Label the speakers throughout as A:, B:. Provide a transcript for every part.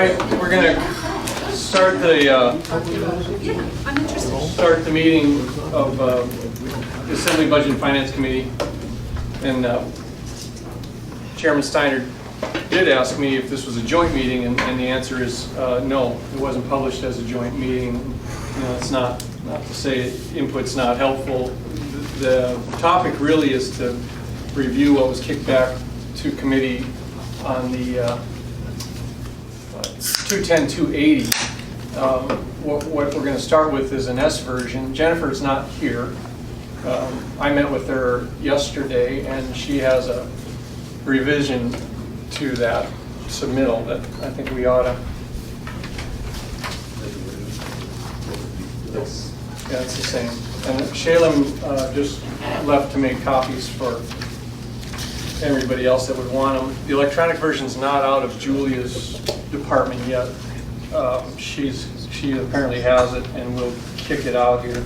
A: right, we're going to start the meeting of the Assembly Budget and Finance Committee. And Chairman Steiner did ask me if this was a joint meeting, and the answer is no. It wasn't published as a joint meeting. You know, it's not to say input's not helpful. The topic really is to review what was kicked back to committee on the 210-280. What we're going to start with is an S version. Jennifer's not here. I met with her yesterday, and she has a revision to that submittal that I think we ought to. Yeah, it's the same. And Shalem just left to make copies for everybody else that would want them. The electronic version's not out of Julia's department yet. She apparently has it, and we'll kick it out here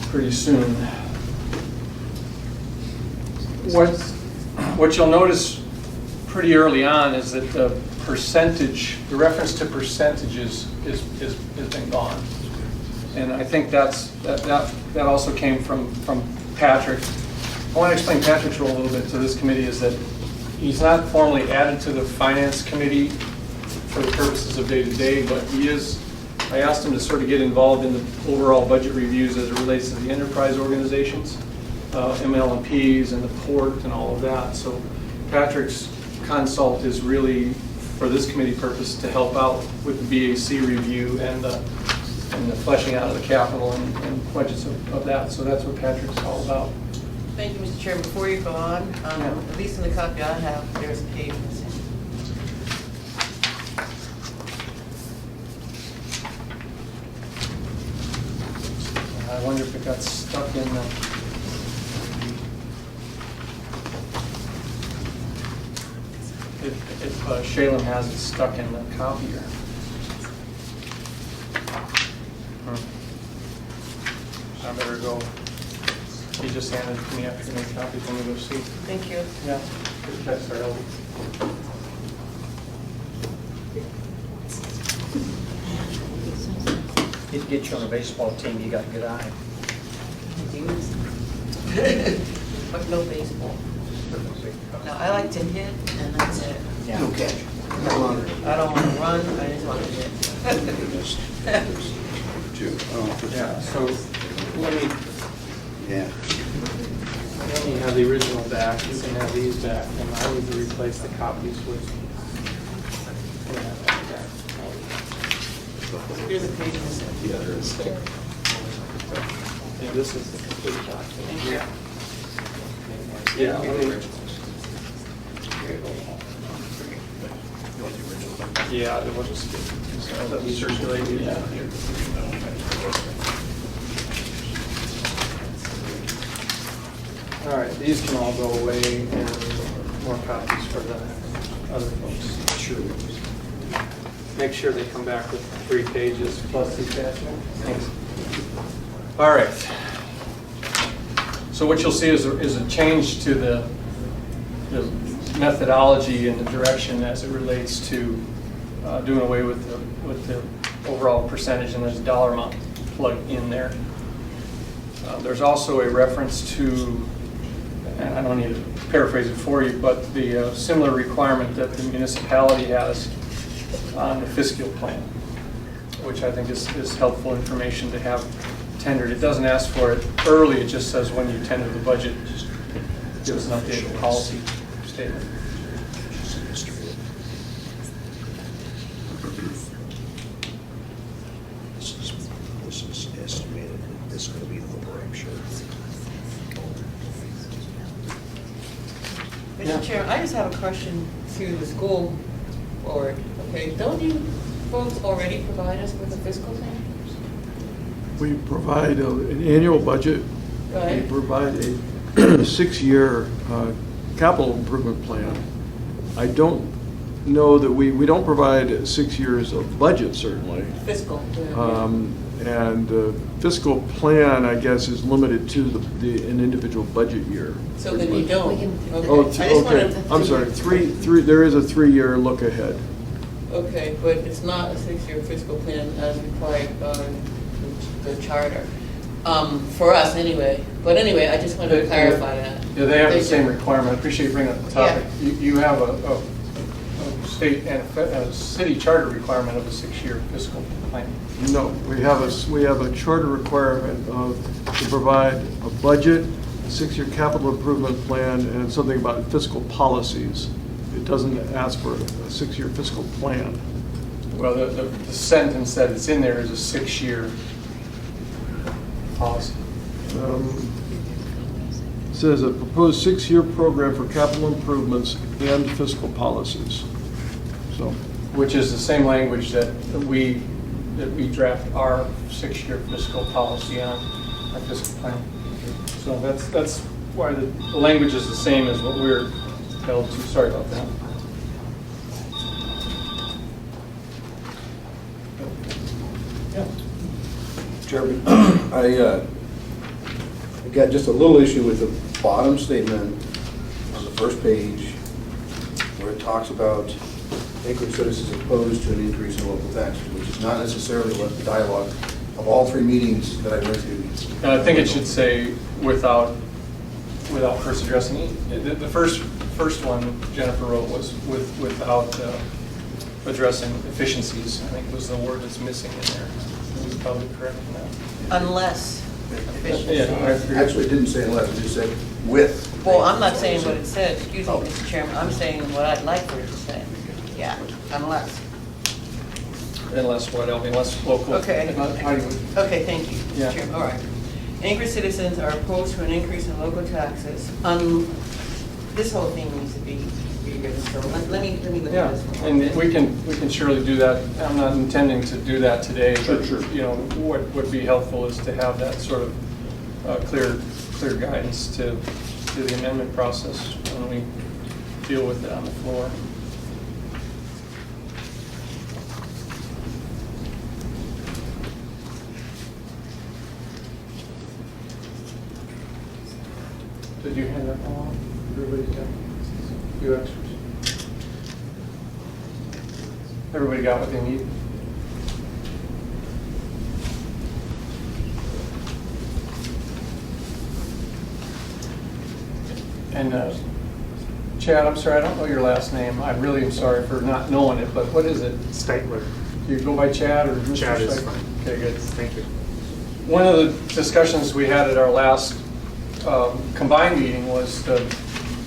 A: pretty soon. What you'll notice pretty early on is that the reference to percentages has been gone. And I think that also came from Patrick. I want to explain Patrick's role a little bit to this committee is that he's not formally added to the Finance Committee for the purposes of day-to-day, but he is. I asked him to sort of get involved in the overall budget reviews as it relates to the enterprise organizations, ML&Ps and the port and all of that. So Patrick's consult is really, for this committee purpose, to help out with the BAC review and the fleshing out of the capital and budgets of that. So that's what Patrick's all about.
B: Thank you, Mr. Chairman. Before you go on, at least in the copy I have, there's a page missing.
A: I wonder if it got stuck in the... If Shalem has it stuck in the copier. I better go. He just handed it to me after the copy. Let me go see.
B: Thank you.
A: Yeah. That's our elder.
C: He'd get you on a baseball team, you got a good eye.
B: But no baseball. Now, I like to hit, and that's it.
C: Yeah.
D: Okay.
B: I don't want to run, I just want to hit.
A: Yeah, so let me have the original back. You can have these back, and I need to replace the copies with.
B: Here's a page missing.
D: The other is there.
A: Yeah, this is the complete document.
B: Yeah.
A: Yeah. Yeah, it was just circulated. Yeah. All right, these can all go away, and more copies for the other folks. Sure. Make sure they come back with 3 pages plus the attachment. Thanks. All right. So what you'll see is a change to the methodology and the direction as it relates to doing away with the overall percentage and there's a dollar amount plugged in there. There's also a reference to, and I don't need to paraphrase it for you, but the similar requirement that the municipality has on the fiscal plan, which I think is helpful information to have tendered. It doesn't ask for it early, it just says when you tender the budget, just give us an updated policy statement.
D: This is estimated. This is going to be lower, I'm sure.
B: Mr. Chair, I just have a question to the school board. Okay, don't you folks already provide us with a fiscal plan?
E: We provide an annual budget.
B: Right.
E: We provide a 6-year capital improvement plan. I don't know that we don't provide 6 years of budget, certainly.
B: Fiscal.
E: And fiscal plan, I guess, is limited to an individual budget year.
B: So then you don't. Okay.
E: Oh,
B: I just wanted
E: okay. I'm sorry. There is a 3-year look ahead.
B: Okay, but it's not a 6-year fiscal plan as required by the charter, for us anyway. But anyway, I just wanted to clarify that.
A: Yeah, they have the
B: Thank
A: same
B: you.
A: requirement. I appreciate you bringing up the topic. You have a state and a city charter requirement of a 6-year fiscal plan.
E: No, we have a charter requirement to provide a budget, a 6-year capital improvement plan, and something about fiscal policies. It doesn't ask for a 6-year fiscal plan.
A: Well, the sentence that it's in there is a 6-year policy.
E: It says a proposed 6-year program for capital improvements and fiscal policies. So,
A: Which is the same language that we draft our 6-year fiscal policy on, our fiscal plan. So that's why the language is the same as what we're held to. Sorry about that. Yeah.
D: Chairman, I got just a little issue with the bottom statement on the first page where it talks about Anchorage citizens opposed to an increase in local taxes, which is not necessarily what the dialogue of all 3 meetings that I went to.
A: And I think it should say without first addressing it. The first one Jennifer wrote was without addressing efficiencies. I think was the word that's missing in there. It was probably correct in that.
B: Unless efficiency.
A: Yeah, I agree.
D: Actually, it didn't say unless, it just said with.
B: Well, I'm not saying what it said, excuse me, Mr. Chairman, I'm saying what I'd like for it to say. Yeah, unless.
A: Unless what, Elvie? Unless local.
B: Okay.
A: How do you?
B: Okay, thank you,
A: Yeah.
B: Mr. Chairman, all right. Anchorage citizens are opposed to an increase in local taxes. This whole thing needs to be rewritten, so let me look
A: Yeah,
B: at this one.
A: and we can surely do that. I'm not intending to do that today, but,
D: Sure.
A: you know, what would be helpful is to have that sort of clear guidance to the amendment process when we deal with it on the floor. Did you hand that along? Everybody's got a few extras. Everybody got what they need? And Chad, I'm sorry, I don't know your last name. I really am sorry for not knowing it, but what is it?
F: Steitler.
A: Do you go by Chad or Mr.
F: Chad is
A: Stein?
F: fine.
A: Okay, good.
F: Thank you.
A: One of the discussions we had at our last combined meeting was the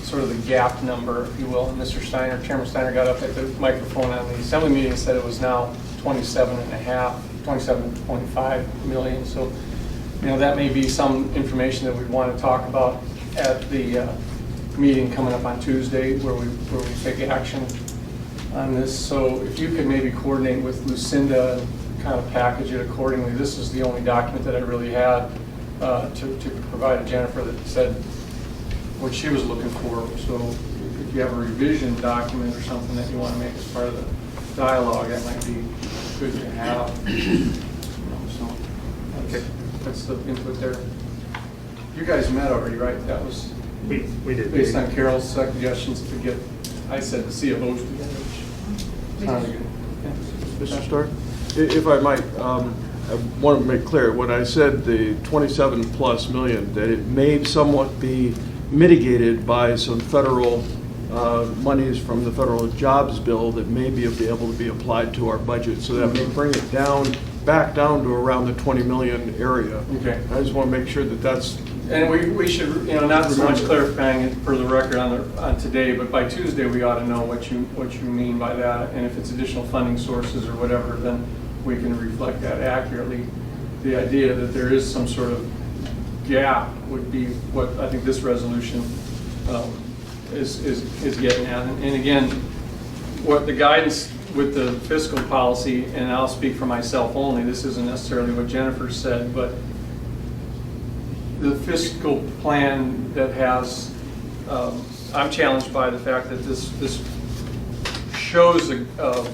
A: sort of the gap number, if you will. And Mr. Steiner, Chairman Steiner got up at the microphone on the assembly meeting and said it was now 27.5 million. So, you know, that may be some information that we want to talk about at the meeting coming up on Tuesday where we take action on this. So if you could maybe coordinate with Lucinda and kind of package it accordingly. This is the only document that I really had to provide to Jennifer that said what she was looking for. So if you have a revision document or something that you want to make as part of the dialogue, that might be good to have. So that's the input there. You guys met already, right? That was
F: We did.
A: based on Carol's suggestions to get, I said, the C of O's together, which sounded good. Yeah.
E: Mr. Stark, if I might, I want to make clear, when I said the 27+ million, that it may somewhat be mitigated by some federal monies from the federal jobs bill that may be able to be applied to our budget. So that may bring it back down to around the 20 million area.
A: Okay.
E: I just want to make sure that that's.
A: And we should, you know, not so much clarifying it for the record on today, but by Tuesday, we ought to know what you mean by that. And if it's additional funding sources or whatever, then we can reflect that accurately. The idea that there is some sort of gap would be what I think this resolution is getting at. And again, what the guidance with the fiscal policy, and I'll speak for myself only, this isn't necessarily what Jennifer said, but the fiscal plan that has, I'm challenged by the fact that this shows a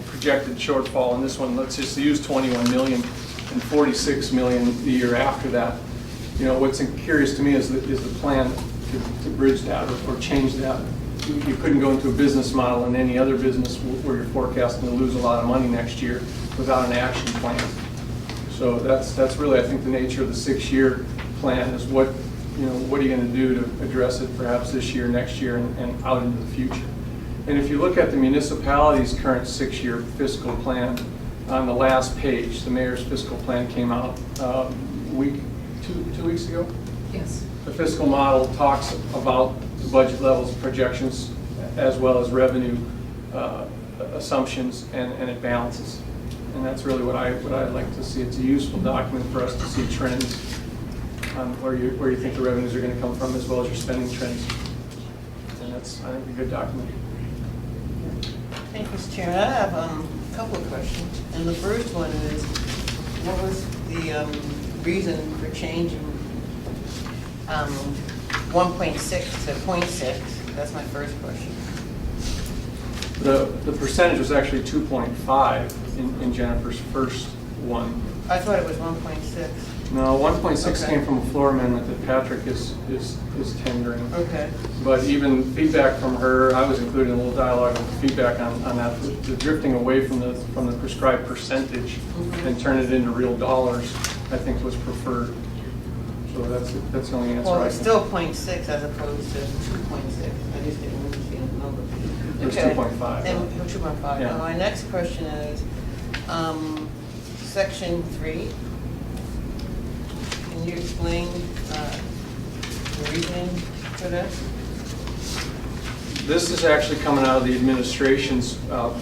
A: projected shortfall in this one. Let's just use 21 million and 46 million the year after that. You know, what's curious to me is the plan to bridge that or change that you couldn't go into a business model in any other business where you're forecasting to lose a lot of money next year without an action plan. So that's really, I think, the nature of the 6-year plan is what are you going to do to address it perhaps this year, next year, and out into the future. And if you look at the municipality's current 6-year fiscal plan, on the last page, the mayor's fiscal plan came out two weeks ago.
B: Yes.
A: The fiscal model talks about the budget levels, projections, as well as revenue assumptions, and it balances. And that's really what I'd like to see. It's a useful document for us to see trends on where you think the revenues are going to come from, as well as your spending trends. And that's, I think, a good document.
B: Thank you, Mr. Chairman. I have a couple of questions. And the first one is, what was the reason for changing 1.6 to 0.6? That's my first question.
A: The percentage was actually 2.5 in Jennifer's first one.
B: I thought it was 1.6.
A: No, 1.6
B: Okay.
A: came from a floor amendment that Patrick is tendering.
B: Okay.
A: But even feedback from her, I was including a little dialogue with feedback on that, the drifting away from the prescribed percentage and turn it into real dollars, I think was preferred. So that's the only answer
B: Well,
A: I
B: it's
A: can.
B: still 0.6 as opposed to 2.6. I just didn't understand the number.
A: It was
B: Okay.
A: 2.5.
B: And 2.5.
A: Yeah.
B: Now, my next question is, section 3. Can you explain the reasoning for this?
A: This is actually coming out of the administration's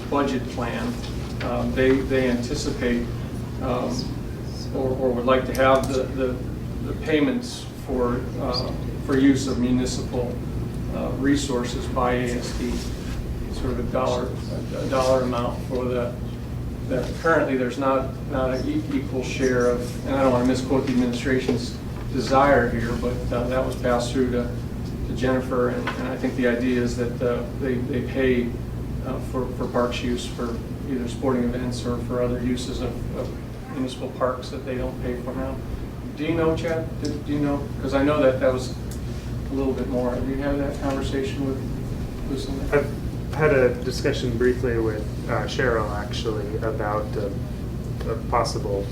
A: budget plan. They anticipate or would like to have the payments for use of municipal resources by ASD, sort of a dollar amount for that. Currently there's not an equal share of, and I don't want to misquote the administration's desire here, but that was passed through to Jennifer, and I think the idea is that they pay for parks use for either sporting events or for other uses of municipal parks that they don't pay for now. Do you know, Chad? Do you know? Because I know that was a little bit more. Have you had that conversation with Lucinda?
F: I've had a discussion briefly with Cheryl, actually, about a possible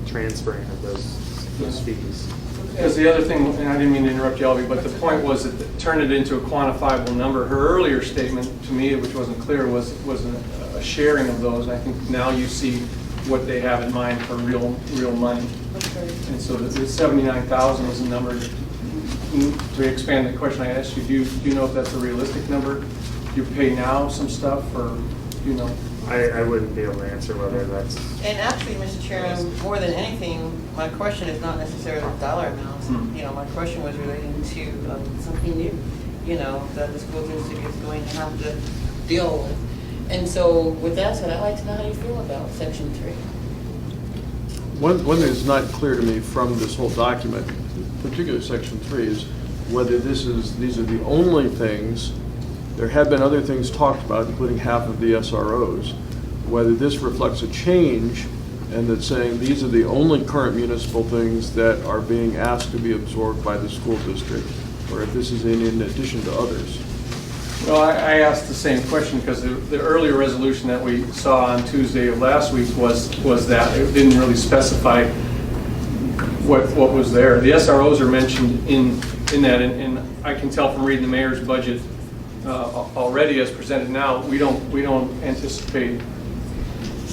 F: transferring of those fees.
A: Because the other thing, and I didn't mean to interrupt you, Albie, but the point was that turn it into a quantifiable number. Her earlier statement to me, which wasn't clear, was a sharing of those. I think now you see what they have in mind for real money.
B: Okay.
A: And so the 79,000 is a number. To expand the question I asked you, do you know if that's a realistic number? Do you pay now some stuff, or do you know?
F: I wouldn't be able to answer whether that's...
B: And actually, Mr. Chairman, more than anything, my question is not necessarily dollar amounts. My question was relating to something new, that the school district is going to have to deal with. And so with that said, I'd like to know how you feel about section 3.
E: One thing that's not clear to me from this whole document, particularly section 3, is whether these are the only things. There have been other things talked about, including half of the SROs, whether this reflects a change and that saying these are the only current municipal things that are being asked to be absorbed by the school district, or if this is in addition to others.
A: Well, I asked the same question because the earlier resolution that we saw on Tuesday of last week was that it didn't really specify what was there. The SROs are mentioned in that, and I can tell from reading the mayor's budget already as presented now, we don't anticipate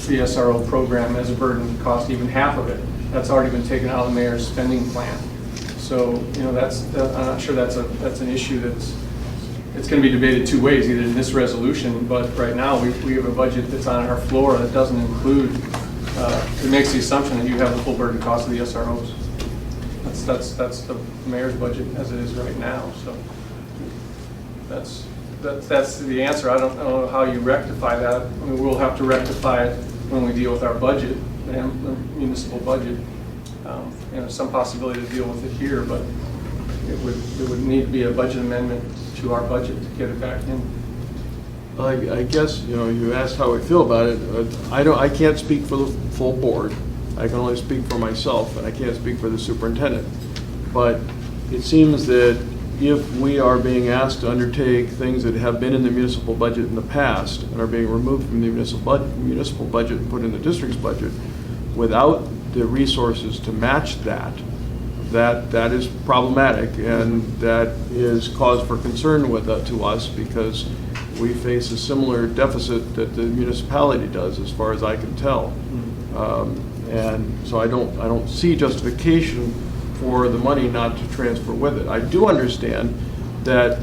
A: the SRO program as a burden to cost even half of it. That's already been taken out of the mayor's spending plan. So I'm not sure that's an issue it's going to be debated two ways, either in this resolution, but right now we have a budget that's on our floor that doesn't include, it makes the assumption that you have the full burden cost of the SROs. That's the mayor's budget as it is right now. So that's the answer. I don't know how you rectify that. I mean, we'll have to rectify it when we deal with our budget, the municipal budget. Some possibility to deal with it here, but it would need to be a budget amendment to our budget to get it back in.
E: I guess, you asked how I feel about it. I can't speak for the full board. I can only speak for myself, and I can't speak for the superintendent. But it seems that if we are being asked to undertake things that have been in the municipal budget in the past and are being removed from the municipal budget and put in the district's budget, without the resources to match that is problematic, and that is cause for concern to us, because we face a similar deficit that the municipality does, as far as I can tell. And so I don't see justification for the money not to transfer with it. I do understand that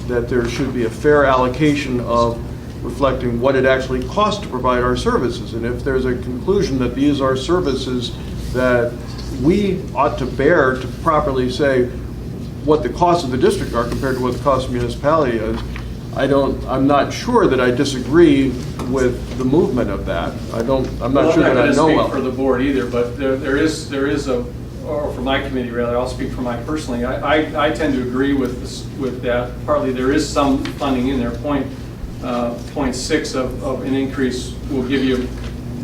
E: there should be a fair allocation of reflecting what it actually costs to provide our services. And if there's a conclusion that these are services that we ought to bear to properly say what the costs of the district are compared to what the cost of the municipality is, I'm not sure that I disagree with the movement of that. I'm not sure that I know
A: I'm not going to
E: well.
A: speak for the board either, but there is a, or for my committee rather, I'll speak for mine personally. I tend to agree with this, with that. Partly there is some funding in there. 0.6 of an increase will give you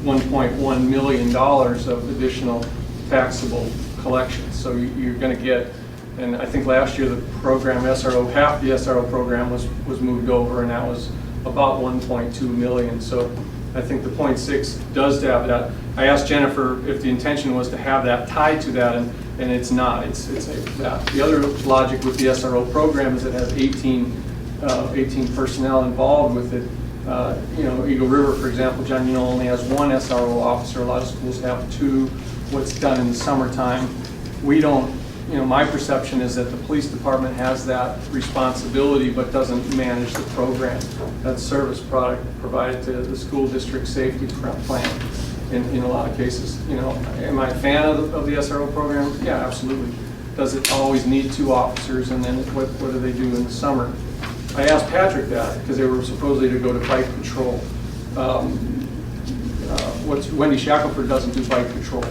A: $1.1 million of additional taxable collections. So you're going to get, and I think last year the program SRO, half the SRO program was moved over, and that was about 1.2 million. So I think the 0.6 does have that. I asked Jennifer if the intention was to have that tied to that, and it's not. It's that. The other logic with the SRO program is it has 18 personnel involved with it. You know, Eagle River, for example, John, only has one SRO officer. A lot of schools have two. What's done in the summertime, we don't. You know, my perception is that the police department has that responsibility, but doesn't manage the program. That's service product provided to the school district safety plan. In a lot of cases, you know, am I a fan of the SRO program? Yeah, absolutely. Does it always need 2 officers? And then what do they do in the summer? I asked Patrick that because they were supposedly to go to bike patrol. Wendy Shackelford doesn't do bike patrol,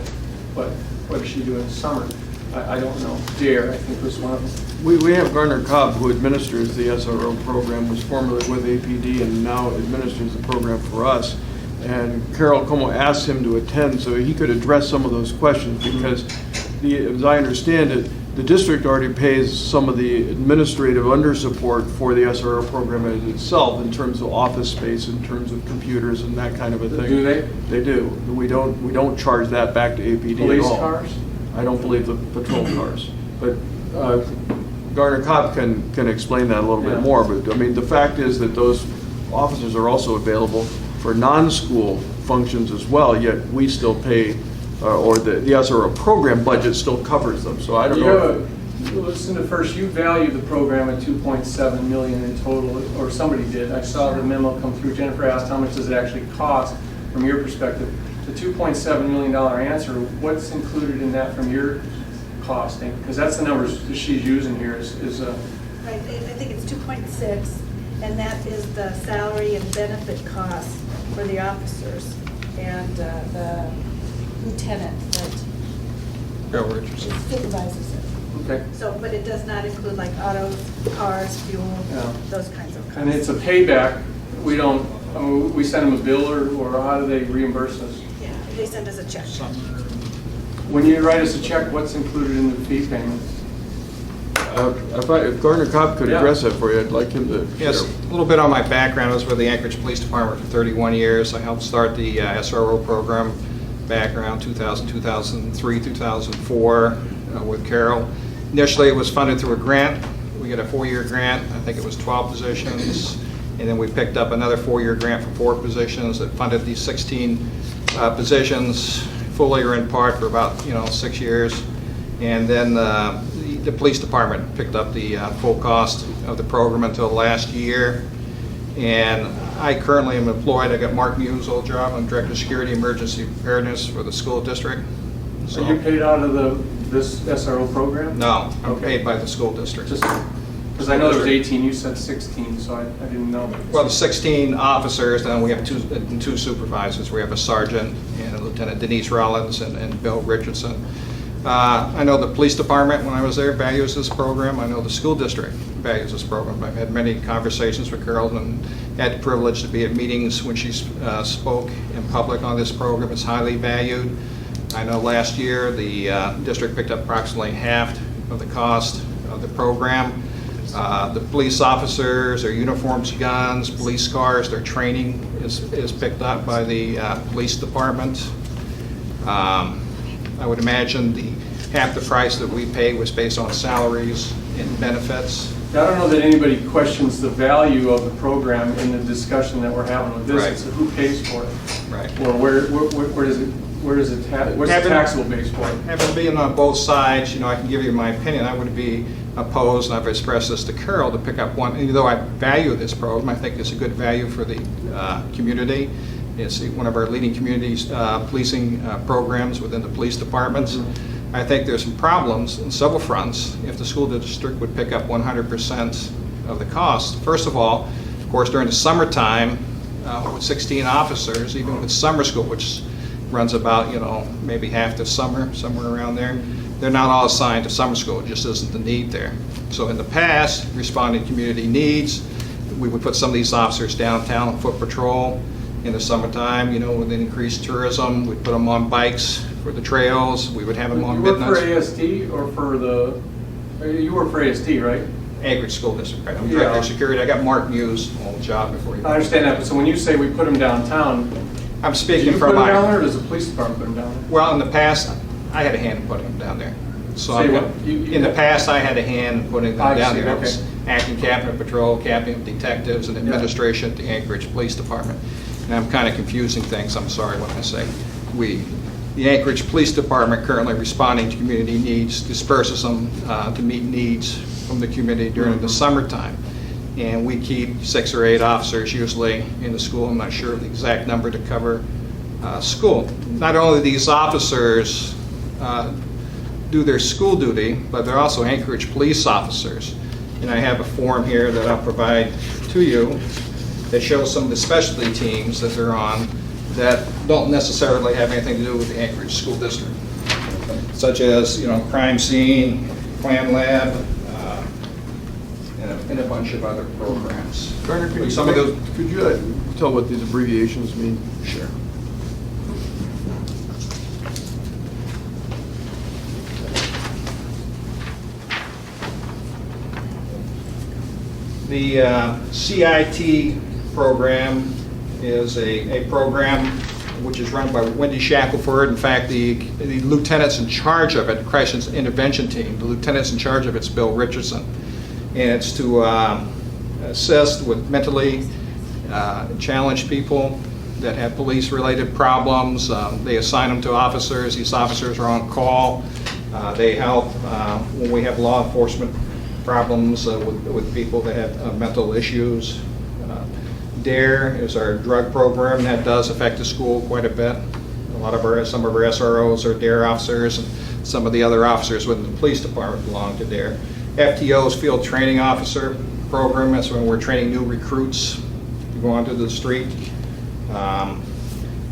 A: but what does she do in the summer? I don't know. Dare, I think, was one of them.
E: We have Garner Cobb, who administers the SRO program, was formerly with APD and now administers the program for us. And Carol Como asked him to attend so he could address some of those questions, because as I understand it, the district already pays some of the administrative undersupport for the SRO program itself, in terms of office space, in terms of computers and that kind of a thing.
A: Do they?
E: They do. We don't charge that back to APD
A: Police
E: at all.
A: cars?
E: I don't believe the patrol cars. But Garner Cobb can explain that a little bit more. But I mean, the fact is that those officers are also available for non-school functions as well, yet we still pay, or the SRO program budget still covers them. So I don't know.
A: Listen to first, you value the program at $2.7 million in total, or somebody did. I saw the memo come through. Jennifer asked how much does it actually cost from your perspective. The $2.7 million answer, what's included in that from your costing? Because that's the numbers that she's using here is
G: Right, I think it's 2.6, and that is the salary and benefit costs for the officers and the lieutenant that supervises it.
A: okay.
G: So, but it does not include like autos, cars, fuel,
A: Yeah.
G: those kinds of costs.
A: And it's a payback. We don't, we send them a bill, or how do they reimburse us?
G: Yeah, they send us a check.
A: When you write us a check, what's included in the fee payment?
E: If Garner Cobb could address that for you, I'd like him to.
H: Yes, a little bit on my background. I was with the Anchorage Police Department for 31 years. I helped start the SRO program back around 2000, 2003, 2004 with Carol. Initially, it was funded through a grant. We got a 4-year grant. I think it was 12 positions. And then we picked up another 4-year grant for 4 positions that funded these 16 positions, fully or in part, for about 6 years. And then the police department picked up the full cost of the program until last year. And I currently am employed. I got Mark Mu's old job. I'm Director of Security Emergency Preparedness for the school district.
A: Are you paid out of this SRO program?
H: No, I'm
A: Okay.
H: paid by the school district.
A: Just because I know there was 18, you said 16, so I didn't know.
H: Well, the 16 officers, then we have two supervisors. We have a sergeant and a Lieutenant Denise Rollins and Bill Richardson. I know the police department, when I was there, values this program. I know the school district values this program. I've had many conversations with Carol and had the privilege to be at meetings when she spoke in public on this program. It's highly valued. I know last year the district picked up approximately half of the cost of the program. The police officers, their uniforms, guns, police cars, their training is picked up by the police department. I would imagine half the price that we pay was based on salaries and benefits.
A: I don't know that anybody questions the value of the program in the discussion that we're having with this.
H: Right.
A: It's who pays for it?
H: Right.
A: Or what's the taxable base for it?
H: Having been on both sides, I can give you my opinion. I would be opposed, and I've expressed this to Carol, to pick up one. Even though I value this program, I think it's a good value for the community. It's one of our leading communities policing programs within the police departments.
A: Mm-hmm.
H: I think there's some problems in several fronts if the school district would pick up 100% of the cost. First of all, of course, during the summertime, with 16 officers, even with summer school, which runs about, maybe half the summer, somewhere around there, they're not all assigned to summer school. It just isn't the need there. So in the past, responding to community needs, we would put some of these officers downtown on foot patrol in the summertime, with increased tourism. We'd put them on bikes for the trails. We would have them on
A: You work
H: midnight.
A: for ASD or for you work for ASD, right?
H: Anchorage School District, right? I'm
A: Yeah.
H: Director of Security. I got Mark Muse on the job before you.
A: I understand that, but so when you say we put them downtown,
H: I'm
A: do
H: speaking
A: you put
H: from
A: them down
H: my,
A: there or does the police department put them down there?
H: well, in the past, I had a hand in putting them down there. So
A: Say
H: I've
A: what?
H: got-
A: You-
H: in the past, I had a hand in putting
A: I
H: them down
A: see,
H: there. I
A: okay.
H: was acting captain of patrol, captain of detectives, and
A: Yeah.
H: administration at the Anchorage Police Department. And I'm kind of confusing things, I'm sorry when I say we. The Anchorage Police Department, currently responding to community needs, disperses them to meet needs from the community during the summertime. And we keep 6 or 8 officers usually in the school. I'm not sure of the exact number to cover school. Not only these officers do their school duty, but they're also Anchorage police officers. And I have a form here that I'll provide to you that shows some of the specialty teams that they're on that don't necessarily have anything to do with the Anchorage School District, such as, crime scene, plan lab, and a bunch of other programs.
E: Garner, could
H: Some of those,
E: you tell what these abbreviations mean?
H: sure. The CIT program is a program which is run by Wendy Shackelford. In fact, the lieutenant's in charge of it, crisis intervention team, the lieutenant's in charge of it's Bill Richardson. And it's to assist with mentally challenged people that have police-related problems. They assign them to officers. These officers are on call. They help when we have law enforcement problems with people that have mental issues. DARE is our drug program that does affect the school quite a bit. Some of our SROs are DARE officers, and some of the other officers within the police department belong to DARE. FTO's Field Training Officer program. That's when we're training new recruits to go onto the street.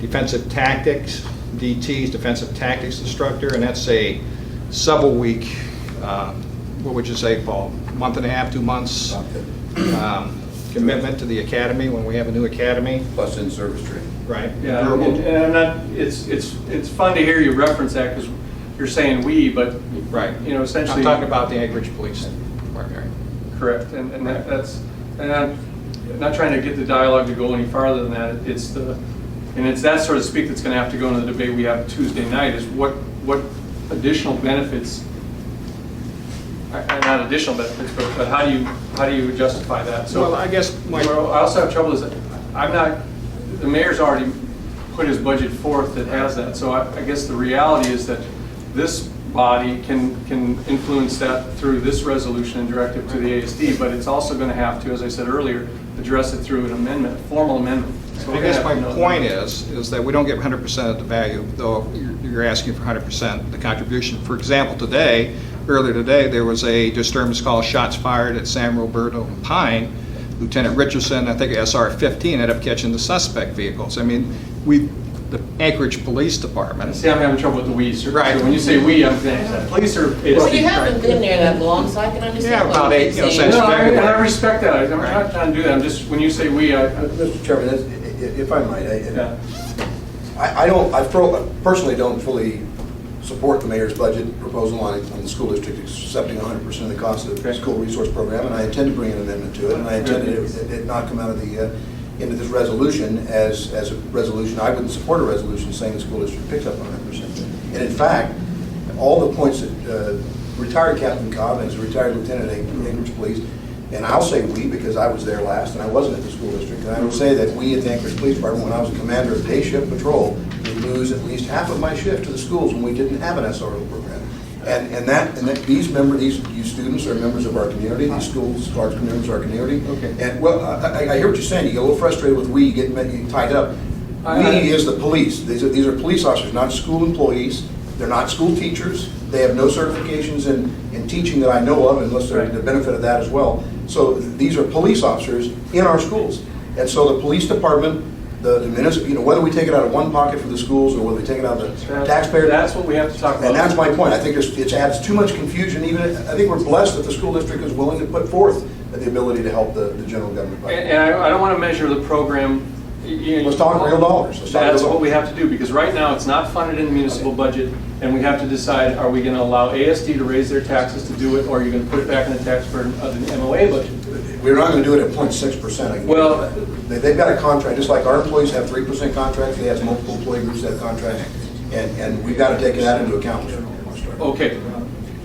H: Defensive Tactics, DT's Defensive Tactics Instructor, and that's a several-week, what would you say, Paul? Month and a half, 2 months commitment to the academy when we have a new academy.
D: Plus in-service training.
H: Right.
A: Yeah,
H: Durable.
A: and I'm not, it's fun to hear you reference that because you're saying we, but,
H: Right.
A: essentially.
H: I'm talking about the Anchorage Police Department.
A: Correct, and that's, and I'm not trying to get the dialogue to go any farther than that. It's that sort of speak that's gonna have to go into the debate we have Tuesday night, is what additional benefits, not additional benefits, but how do you justify that? So,
H: Well, I guess my,
A: well, I also have trouble is that the mayor's already put his budget forth that has that, so I guess the reality is that this body can influence that through this resolution and directive to the ASD, but it's also going to have to, as I said earlier, address it through an amendment, a formal amendment. So
H: I
A: we're
H: guess
A: gonna
H: my
A: have to know
H: point
A: that.
H: is that we don't get 100% of the value, though you're asking for 100% of the contribution. For example, earlier today, there was a disturbance call, shots fired at San Roberto and Pine. Lieutenant Richardson, I think SR-15, ended up catching the suspect vehicles. I mean, the Anchorage Police Department.
A: See, I'm having trouble with the we, sir.
H: Right.
A: So when you say we, I'm saying police or ASD.
B: Well, you haven't been there that long, so I can understand.
H: Yeah,
B: what
H: about
B: you're
H: 8,
B: saying.
H: since
A: No, I
H: February.
A: respect that. I'm not trying to do that. I'm just, when you say we,
D: Mr. Chairman, if I might,
A: yeah.
D: I personally don't fully support the mayor's budget proposal on the school district accepting 100% of the cost of the
A: Okay.
D: school resource program, and I intend to bring an amendment to it, and I intended it not come out of the, into this resolution as a resolution. I wouldn't support a resolution saying the school district picks up 100%. And in fact, all the points that retired Captain Cobb and as a retired lieutenant at Anchorage Police, and I'll say we because I was there last and I wasn't at the school district, and I will say that we at the Anchorage Police Department, when I was a commander of day shift patrol, we lose at least half of my shift to the schools when we didn't have an SRO program. And these students are members of our community, these schools are members of our community.
A: Okay.
D: And well, I hear what you're saying, you get a little frustrated with we, you get tied up. We is the police, these are police officers, not school employees, they're not school teachers, they have no certifications in teaching that I know of, unless they're the benefit of that as well. So these are police officers in our schools. And so the police department, the municipal, whether we take it out of one pocket for the schools or whether we take it out of the taxpayer.
A: That's what we have to talk about.
D: And that's my point. I think it adds too much confusion. I think we're blessed that the school district is willing to put forth the ability to help the general government budget.
A: And I don't want to measure the program.
D: Let's talk real dollars. Let's talk real
A: That's what
D: dollars.
A: we have to do, because right now it's not funded in the municipal budget, and we have to decide, are we going to allow ASD to raise their taxes to do it, or are you going to put it back in the tax burden of the MOA budget?
D: We're not going to do it at 0.6%.
A: Well-
D: They've got a contract, just like our employees have 3% contracts, they have multiple employee groups that have contracts, and we've got to take that into account.
A: Okay.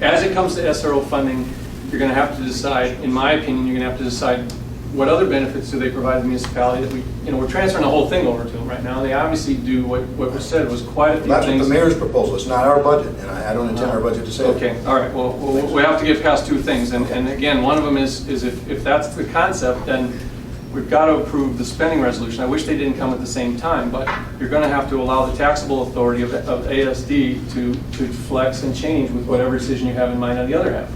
A: As it comes to SRO funding, you're going to have to decide, in my opinion, you're going to have to decide what other benefits do they provide the municipality that we're transferring the whole thing over to them right now. They obviously do what was said was quite a few
D: That's what
A: things.
D: the mayor's proposal, it's not our budget, and I don't intend our budget to say that.
A: Okay, all right, well, we have to get past two things, and again, one of them is if that's the concept, then we've got to approve the spending resolution. I wish they didn't come at the same time, but you're going to have to allow the taxable authority of ASD to flex and change with whatever decision you have in mind on the other half.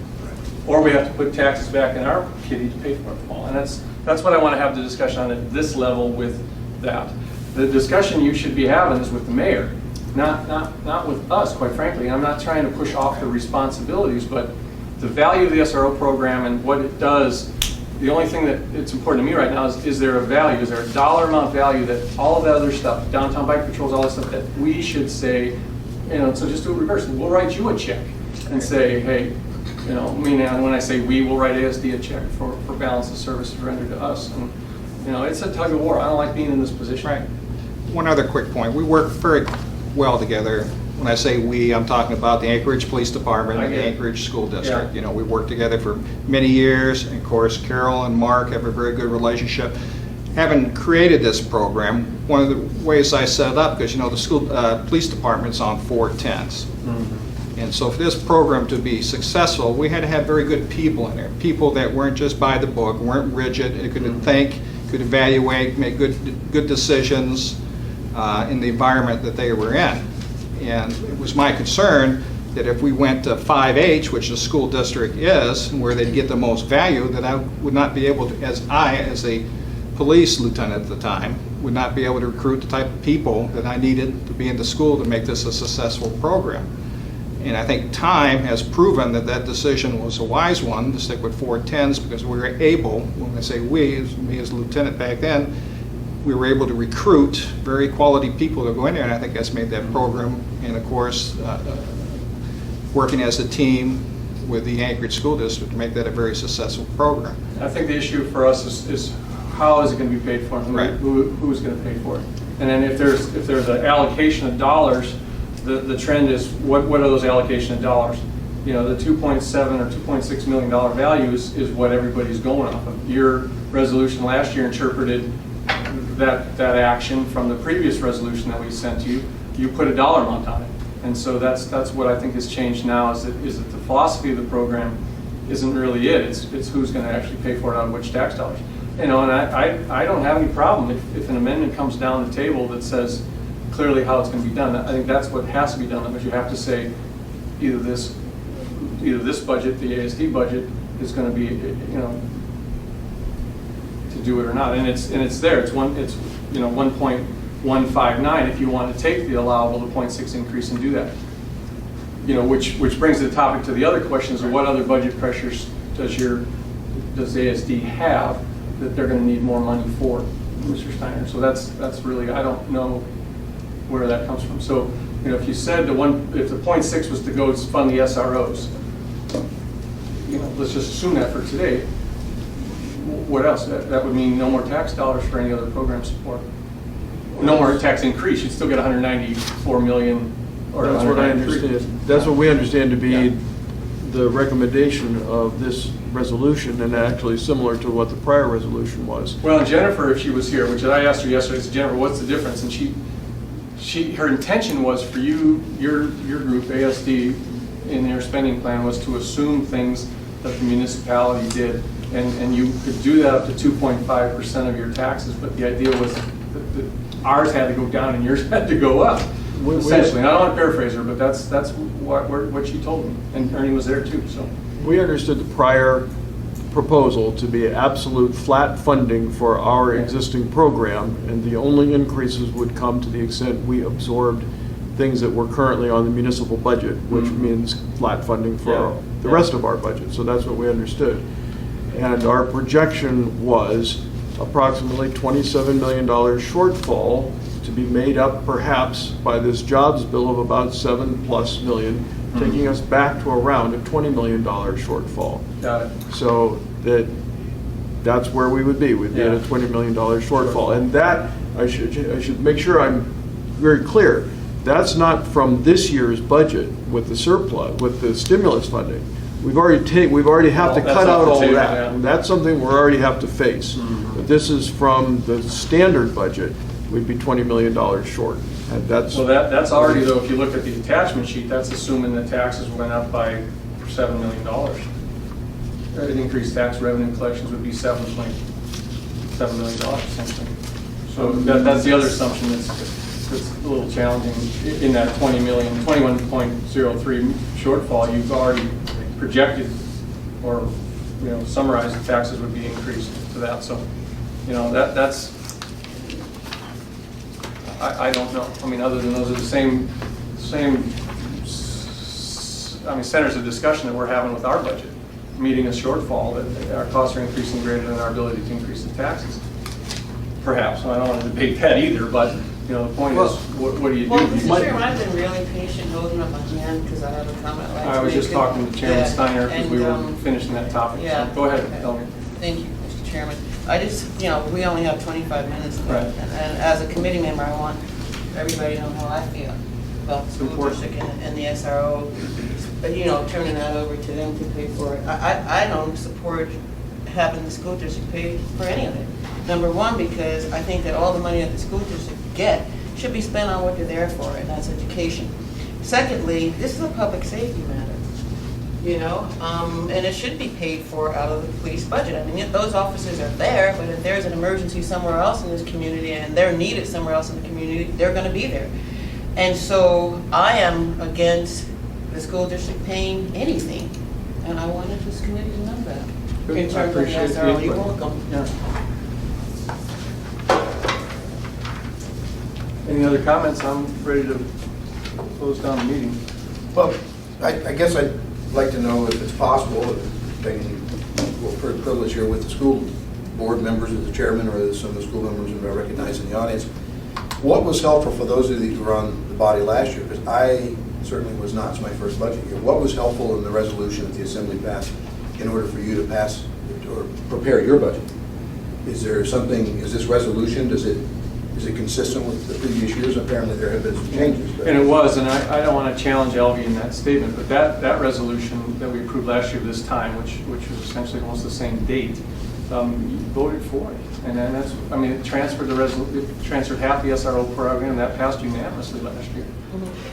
A: Or we have to put taxes back in our kitty to pay for it all, and that's what I want to have the discussion on at this level with that. The discussion you should be having is with the mayor, not with us, quite frankly. I'm not trying to push off the responsibilities, but the value of the SRO program and what it does, the only thing that it's important to me right now is there a value, is there a dollar amount value that all of that other stuff, downtown bike patrols, all that stuff, that we should say, so just do it reverse. We'll write you a check and say, hey, meaning when I say we, will write ASD a check for balance of services rendered to us. And, it's a tug of war. I don't like being in this position.
H: Right. One other quick point. We work very well together. When I say we, I'm talking about the Anchorage Police Department and the Anchorage School District.
A: Yeah.
H: We worked together for many years. And of course, Carol and Mark have a very good relationship. Having created this program, one of the ways I set it up, because the school police department's on 410s. And so for this program to be successful, we had to have very good people in there. People that weren't just by the book, weren't rigid, and could think, could evaluate, make good decisions in the environment that they were in. And it was my concern that if we went to 5H, which the school district is, where they'd get the most value, that I would not be able to, as a police lieutenant at the time, would not be able to recruit the type of people that I needed to be in the school to make this a successful program. And I think time has proven that that decision was a wise one to stick with 410s, because we were able, when I say we, me as lieutenant back then, we were able to recruit very quality people to go in there, and I think that's made that program, and of course, working as a team with the Anchorage School District to make that a very successful program.
A: I think the issue for us is how is it going to be paid for, and
H: Right.
A: who's going to pay for it. And then if there's an allocation of dollars, the trend is what are those allocation of dollars? The 2.7 or $2.6 million value is what everybody's going off of. Your resolution last year interpreted that action from the previous resolution that we sent to you. You put a dollar amount on it. And so that's what I think has changed now, is that the philosophy of the program isn't really it. It's who's going to actually pay for it out of which tax dollars. And I don't have any problem if an amendment comes down the table that says clearly how it's going to be done. I think that's what has to be done, because you have to say either this budget, the ASD budget, is going to be, to do it or not. And it's there. It's 1.159 if you want to take the allowable to 0.6 increase and do that. Which brings the topic to the other questions of what other budget pressures does ASD have that they're going to need more money for, Mr. Steiner. So that's really, I don't know where that comes from. So you know, if you said if the .6 was to go to fund the SROs, you know, let's just assume that for today, what else? That would mean no more tax dollars for any other program support. No more tax increase, you'd still get 194 million or
E: That's what I
A: 193.
E: understand. That's what we understand to
A: Yeah.
E: be the recommendation of this resolution, and actually similar to what the prior resolution was.
A: Well, and Jennifer, if she was here, which I asked her yesterday, I said, Jennifer, what's the difference? And her intention was for you, your group, ASD, in their spending plan was to assume things that the municipality did. And you could do that up to 2.5% of your taxes, but the idea was that ours had to go down and yours had to go up, essentially. And I don't want to paraphrase her, but that's what she told me. And Ernie was there too, so.
E: We understood the prior proposal to be absolute flat funding for our existing program, and the only increases would come to the extent we absorbed things that were currently on the municipal budget, which means flat funding for the rest of our budget. So that's what we understood. And our projection was approximately $27 million shortfall to be made up perhaps by this jobs bill of about $7+ million, taking us back to around a $20 million shortfall.
A: Got it.
E: So that's where we would be. We'd be at a $20 million shortfall. And that, I should make sure I'm very clear, that's not from this year's budget with the surplus, with the stimulus funding. We've already have to
A: Well,
E: cut
A: that's off
E: out
A: the
E: all
A: table,
E: that.
A: yeah.
E: And that's something we already have to face. But this is from the standard budget, we'd be $20 million short. And that's,
A: Well, that's already, though, if you look at the attachment sheet, that's assuming the taxes went up by $7 million. An increased tax revenue collections would be $7.7 million, essentially. So that's the other assumption that's a little challenging. In that 21.03 shortfall, you've already projected or, you know, summarized the taxes would be increased to that. So, you know, that's, I don't know. I mean, other than those are the same, I mean, centers of discussion that we're having with our budget, meeting a shortfall, that our costs are increasing greater than our ability to increase the taxes. Perhaps, I don't want to debate that either, but, you know, the point is, what do you do?
B: Well,
A: You
B: Mr.
A: might-
B: Chairman, I've been really patient holding up my hand because I have a comment like to
A: I was just
B: make.
A: talking to Chairman
B: Yeah,
A: Steiner because we were
B: and,
A: finishing that topic. So
B: yeah.
A: go ahead,
B: Okay.
A: tell me.
B: Thank you, Mr. Chairman. I just, you know, we only have 25 minutes
A: Right.
B: left. And as a committee member, I want everybody to know how I feel about the school
A: important.
B: district and the SRO, but, you know, turning that over to them to pay for it. I don't support having the school district pay for any of it. Number one, because I think that all the money that the school district get should be spent on what they're there for, and that's education. Secondly, this is a public safety matter, you know, and it should be paid for out of the police budget. I mean, if those officers are there, but if there's an emergency somewhere else in this community and they're needed somewhere else in the community, they're going to be there. And so I am against the school district paying anything, and I wanted this committee to know that.
A: Good.
B: In
A: I
B: terms of the
A: appreciate the
B: SRO, you're
A: input.
B: welcome.
A: Yeah. Any other comments? I'm ready to close down the meeting.
D: Well, I guess I'd like to know if it's possible, being a privilege here with the school board members, as the chairman, or some of the school members who I recognize in the audience, what was helpful for those of you who were on the body last year? Because I certainly was not, it's my first budget year. What was helpful in the resolution that the Assembly passed in order for you to pass or prepare your budget? Is there something, is this resolution, is it consistent with the previous years? Apparently there have been some changes. But
A: And it was, and I don't want to challenge Elvie in that statement, but that resolution that we approved last year this time, which was essentially almost the same date, you voted for it. And then that's, I mean, it transferred half the SRO program, and that passed unanimously last year.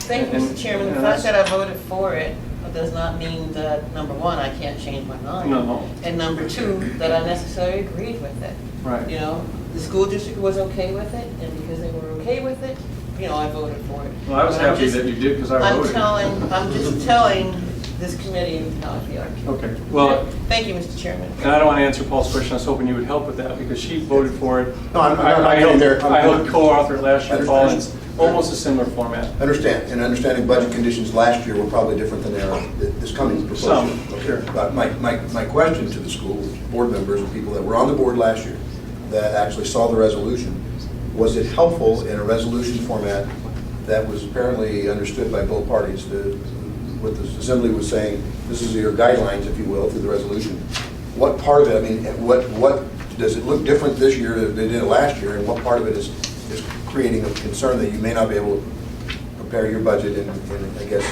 B: Thank you,
A: And-
B: Mr. Chairman.
A: and
B: The fact
A: that's-
B: that I voted for it does not mean that, number one, I can't change my mind.
A: No.
B: And number two, that I necessarily agreed with it.
A: Right.
B: You know, the school district was okay with it, and because they were okay with it, you know, I voted for it.
A: Well, I was
B: But I'm
A: happy
B: just-
A: that you did, because I voted.
B: I'm just telling this committee how I feel.
A: Okay, well,
B: Thank you, Mr. Chairman.
A: and I don't want to answer Paul's question, I was hoping you would help with that, because she voted for it.
D: No, I'm not
A: I
D: getting there.
A: helped co-author it last year,
D: I
A: Paul, and
D: understand.
A: it's almost a similar format.
D: Understand, and understanding budget conditions last year were probably different than they are this coming proposal.
A: Some,
D: Okay.
A: sure.
D: But my question to the school board members and people that were on the board last year that actually saw the resolution, was it helpful in a resolution format that was apparently understood by both parties. What the assembly was saying, this is your guidelines, if you will, through the resolution. What part of it, I mean, what does it look different this year than it did last year, and what part of it is creating a concern that you may not be able to prepare your budget in I guess,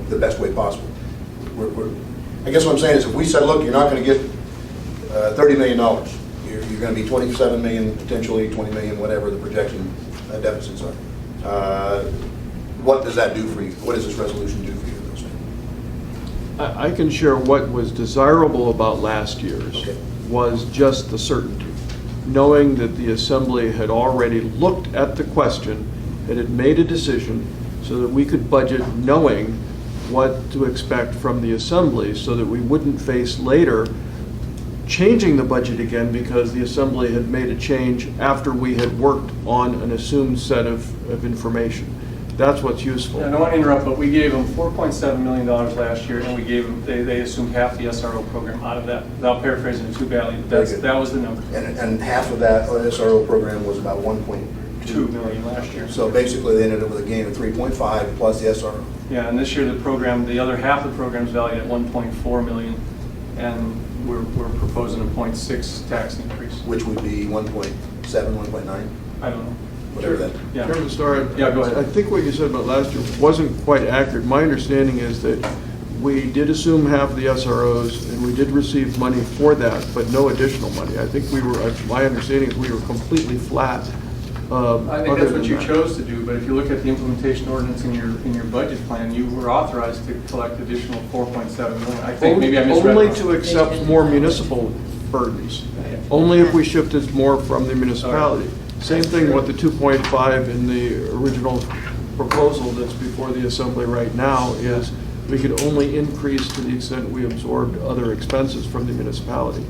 D: the best way possible? I guess what I'm saying is, if we said, look, you're not going to get $30 million, you're going to be 27 million, potentially 20 million, whatever the projection deficits are. What does that do for you? What does this resolution do for you?
E: I can share what was desirable about last year's
D: Okay.
E: was just the certainty. Knowing that the Assembly had already looked at the question, and had made a decision so that we could budget knowing what to expect from the Assembly, so that we wouldn't face later changing the budget again because the Assembly had made a change after we had worked on an assumed set of information. That's what's useful.
A: Yeah, I don't want to interrupt, but we gave them $4.7 million last year, and we gave them, they assumed half the SRO program out of that, without paraphrasing it too badly, but that was the number.
D: And half of that SRO program was about 1.2
A: $2 million last year.
D: So basically, they ended up with a gain of 3.5 plus the SRO.
A: Yeah, and this year the program, the other half of the program is valued at 1.4 million, and we're proposing a 0.6 tax increase.
D: Which would be 1.7, 1.9,
A: I don't know.
D: whatever that.
A: Yeah.
E: Chairman Starr,
A: Yeah, go ahead.
E: I think what you said about last year wasn't quite accurate. My understanding is that we did assume half of the SROs, and we did receive money for that, but no additional money. I think my understanding is we were completely flat.
A: I think that's what you chose to do, but if you look at the implementation ordinance in your budget plan, you were authorized to collect additional 4.7 million. I think maybe I misread.
E: Only to accept more municipal burdens, only if we shifted more from the municipality. Same thing with the 2.5 in the original proposal that's before the Assembly right now, is we could only increase to the extent we absorbed other expenses from the municipality.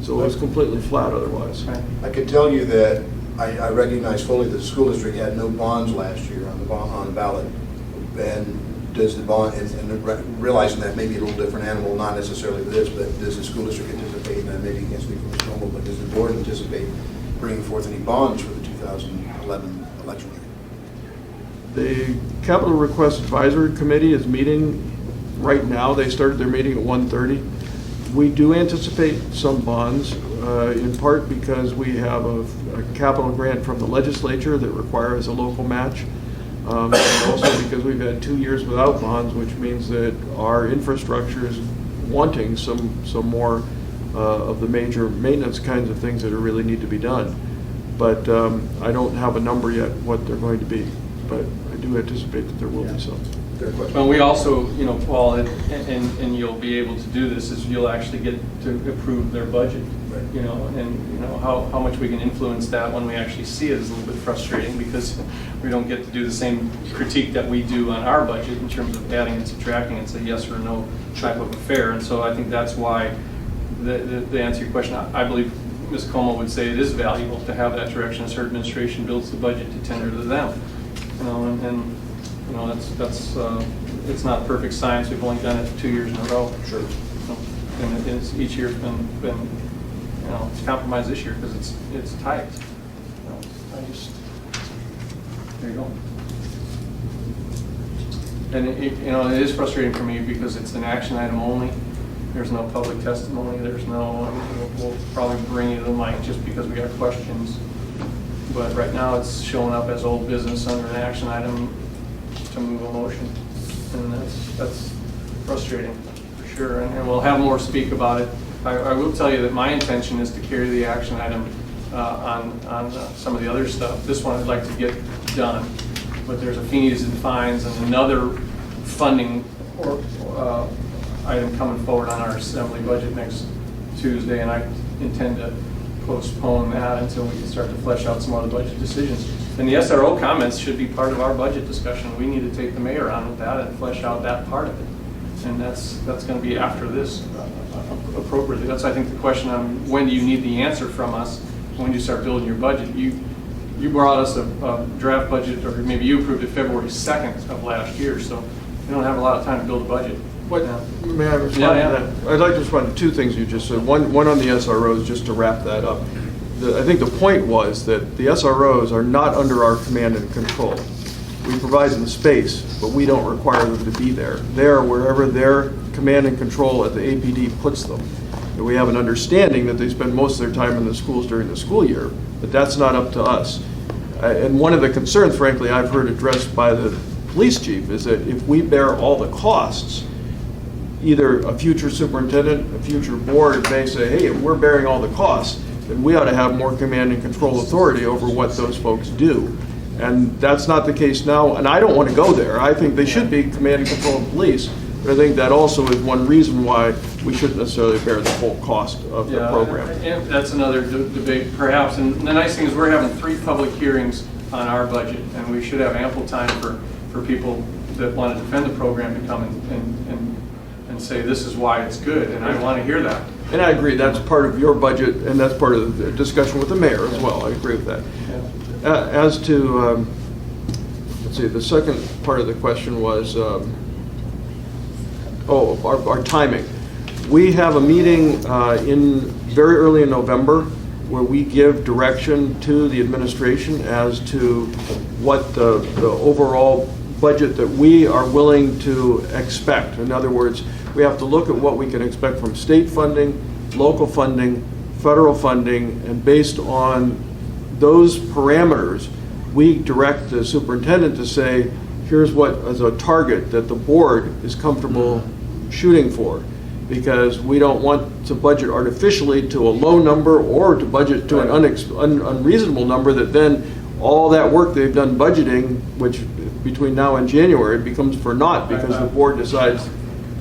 E: So it was completely flat otherwise.
A: Right.
D: I can tell you that I recognize fully that the school district had no bonds last year on the ballot. And does the bond, and realizing that may be a little different animal, not necessarily this, but does the school district anticipate, and maybe you can't speak for Mr. Noble, but does the board anticipate bringing forth any bonds for the 2011 election year?
E: The Capital Request Advisory Committee is meeting right now. They started their meeting at 1:30. We do anticipate some bonds, in part because we have a capital grant from the legislature that requires a local match. And also because we've had 2 years without bonds, which means that our infrastructure is wanting some more of the major maintenance kinds of things that really need to be done. But I don't have a number yet what they're going to be, but I do anticipate that there will be some.
D: Fair question.
A: Well, we also, Paul, and you'll be able to do this, is you'll actually get to approve their budget.
D: Right.
A: And how much we can influence that when we actually see it is a little bit frustrating, because we don't get to do the same critique that we do on our budget in terms of adding and subtracting. It's a yes or no type of affair. And so I think that's why, the answer to your question, I believe Ms. Como would say it is valuable to have that direction as her administration builds the budget to tender to them. That's it's not perfect science. We've only done it 2 years in a row.
D: Sure.
A: And each year's been it's compromised this year because it's tight. There you go. And it is frustrating for me because it's an action item only. There's no public testimony. There's no. We'll probably bring you to the mic just because we got questions. But right now it's showing up as old business under an action item to move a motion, and that's frustrating for sure. And we'll have more speak about it. I will tell you that my intention is to carry the action item on some of the other stuff. This one I'd like to get done, but there's a fees and fines and another funding item coming forward on our assembly budget next Tuesday, and I intend to postpone that until we can start to flesh out some other budget decisions. And the SRO comments should be part of our budget discussion. We need to take the mayor on with that and flesh out that part of it. And that's going to be after this appropriately. That's, I think, the question on when do you need the answer from us when you start building your budget. You brought us a draft budget, or maybe you approved it February 2nd of last year, so you don't have a lot of time to build a budget.
E: May I respond to that? I'd like to respond to two things you just said. One on the SROs, just to wrap that up. I think the point was that the SROs are not under our command and control. We provide them space, but we don't require them to be there. They're wherever their command and control at the APD puts them. And we have an understanding that they spend most of their time in the schools during the school year, but that's not up to us. And one of the concerns, frankly, I've heard addressed by the police chief is that if we bear all the costs, either a future superintendent, a future board may say, hey, if we're bearing all the costs, then we ought to have more command and control authority over what those folks do. And that's not the case now, and I don't want to go there. I think they should be command and control of police, but I think that also is one reason why we shouldn't necessarily bear the full cost of the program.
A: And that's another debate perhaps, and the nice thing is we're having 3 public hearings on our budget, and we should have ample time for people that want to defend the program to come and say this is why it's good, and I want to hear that.
E: And I agree, that's part of your budget, and that's part of the discussion with the mayor as well. I agree with that. As to, let's see, the second part of the question was, our timing. We have a meeting very early in November where we give direction to the administration as to what the overall budget that we are willing to expect. In other words, we have to look at what we can expect from state funding, local funding, federal funding, and based on those parameters, we direct the superintendent to say, here's what as a target that the board is comfortable shooting for. Because we don't want to budget artificially to a low number or to budget to an unreasonable number that then all that work they've done budgeting, which between now and January becomes for naught because the board decides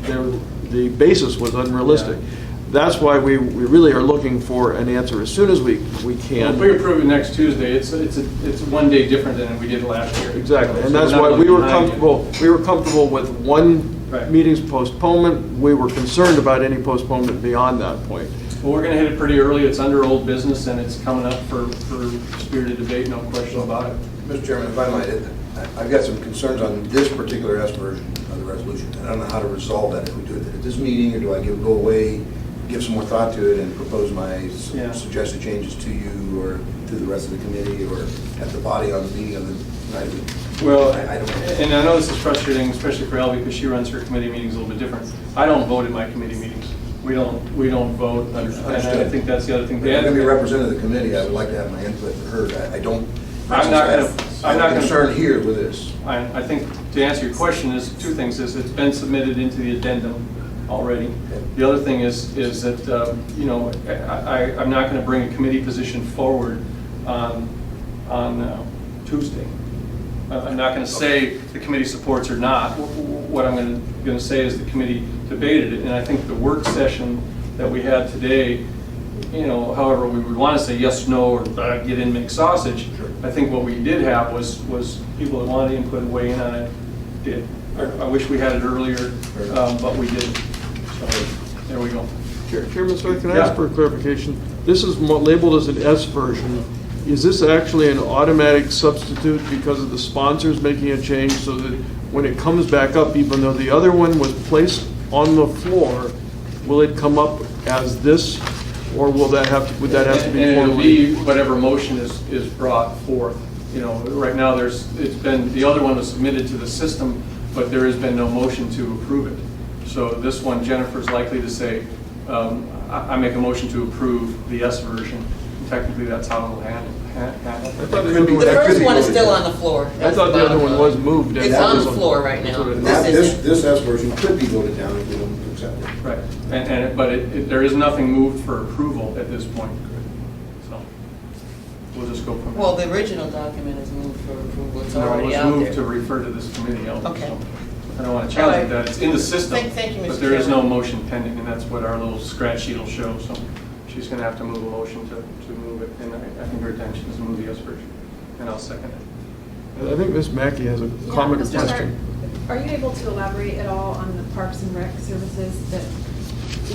E: the basis was unrealistic. That's why we really are looking for an answer as soon as we can.
A: Well, if we approve it next Tuesday, it's 1 day different than we did last year.
E: Exactly, and
A: So
E: that's
A: we're not
E: why we
A: looking
E: were
A: behind
E: comfortable. We were comfortable with one meeting's postponement. We were concerned about any postponement beyond that point.
A: Well, we're going to hit it pretty early. It's under old business, and it's coming up for spirited debate, no question about it.
D: Mr. Chairman, if I might, I've got some concerns on this particular S version of the resolution. I don't know how to resolve that if we do it at this meeting, or do I go away, give some more thought to it, and propose my suggested changes to you or to the rest of the committee or at the body on the meeting on the night.
A: Well,
D: I don't know.
A: and I know this is frustrating, especially for Elby, because she runs her committee meetings a little bit different. I don't vote in my committee meetings. We don't vote, and I think that's the other thing.
D: If I'm going to be representing the committee, I would like to have my input heard. I'm concerned here with this.
A: I think to answer your question is 2 things. Is it's been submitted into the addendum already. The other thing is that, you know, I'm not going to bring a committee position forward on Tuesday. I'm not going to say the committee supports or not. What I'm going to say is the committee debated it, and I think the work session that we had today, you know, however we would want to say yes, no, or get in, make sausage, I think what we did have was people that wanted input and weigh in on it did. I wish we had it earlier, but we didn't. So there we go.
E: Chairman, sorry, can I ask for a clarification? This is labeled as an S version. Is this actually an automatic substitute because of the sponsors making a change so that when it comes back up, even though the other one was placed on the floor, will it come up as this, or would that have to be
A: And it'll
E: formally?
A: be whatever motion is brought forth. You know, right now the other one was submitted to the system, but there has been no motion to approve it. So this one, Jennifer's likely to say, I make a motion to approve the S version. Technically, that's how it'll happen.
B: The first one is still on the floor.
E: I thought the other one was moved.
B: It's on the floor right now.
D: This S version could be voted down if we don't accept it.
A: Right, but there is nothing moved for approval at this point. So we'll just go from there.
B: Well, the original document is moved for approval. It's
A: No, it
B: already
A: was
B: out
A: moved to
B: there.
A: refer to this committee.
B: Okay.
A: So I don't want to challenge that. It's in the system.
B: Thank you, Mr.
A: But there is no
B: Chairman.
A: motion pending, and that's what our little scratch sheet will show. So she's going to have to move a motion to move it, and I think her intention is to move the S version, and I'll second it.
E: I think Ms. Mackey has a comment or
I: Mr. Stark,
E: question.
I: are you able to elaborate at all on the Parks and Rec services that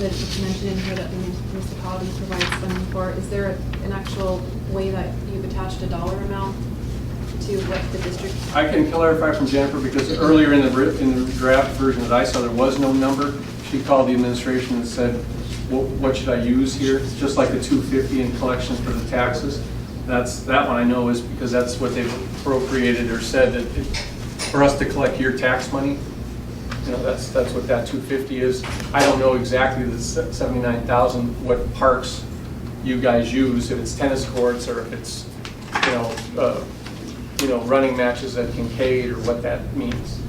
I: it's mentioned in here that the municipality provides funding for? Is there an actual way that you've attached a dollar amount to what the district?
A: I can clarify from Jennifer, because earlier in the draft version that I saw, there was no number. She called the administration and said, what should I use here? It's just like the $250 in collections for the taxes. That one I know is because that's what they've appropriated or said that for us to collect your tax money. You know, that's what that 250 is. I don't know exactly the 79,000, what parks you guys use, if it's tennis courts or if it's, running matches at Kincaid or what that means.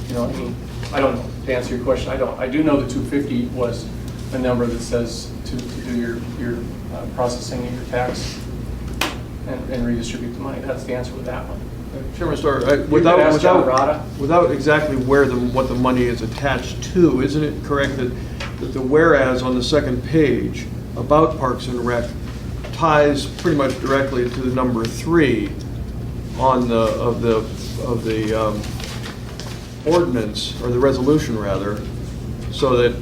A: You know what I mean? I don't know, to answer your question, I don't. I do know the 250 was a number that says to do your processing of your tax and redistribute the money. That's the answer with that one.
E: Chairman Starr,
A: could ask John Rada.
E: without exactly what the money is attached to, isn't it correct that the whereas on the second page about Parks and Rec ties pretty much directly to the number 3 on of the ordinance, or the resolution rather, so that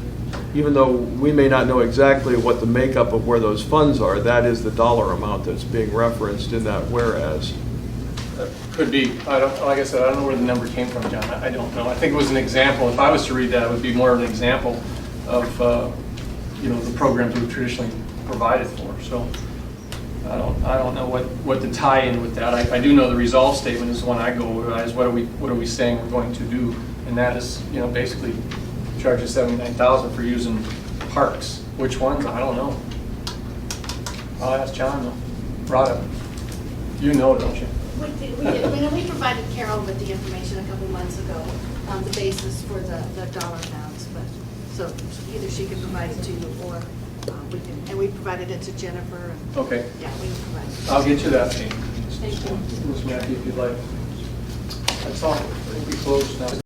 E: even though we may not know exactly what the makeup of where those funds are, that is the dollar amount that's being referenced in that whereas.
A: Could be. Like I said, I don't know where the number came from, John. I don't know. I think it was an example. If I was to read that, it would be more of an example of, the programs we've traditionally provided for. So I don't know what the tie-in with that. I do know the resolve statement is the one I go with, is what are we saying we're going to do? And that is, basically charge us $79,000 for using parks. Which ones? I don't know. I'll ask John though. Rada, you know, don't you?
J: We did. We provided Carol with the information a couple months ago, the basis for the dollar amounts, but, so either she could provide it to you or we can, and we provided it to Jennifer. And,
A: Okay.
J: yeah, we can provide it.
A: I'll get you that.
J: Thank you.
A: Ms. Mackey, if you'd like. That's all. We'll be closed now.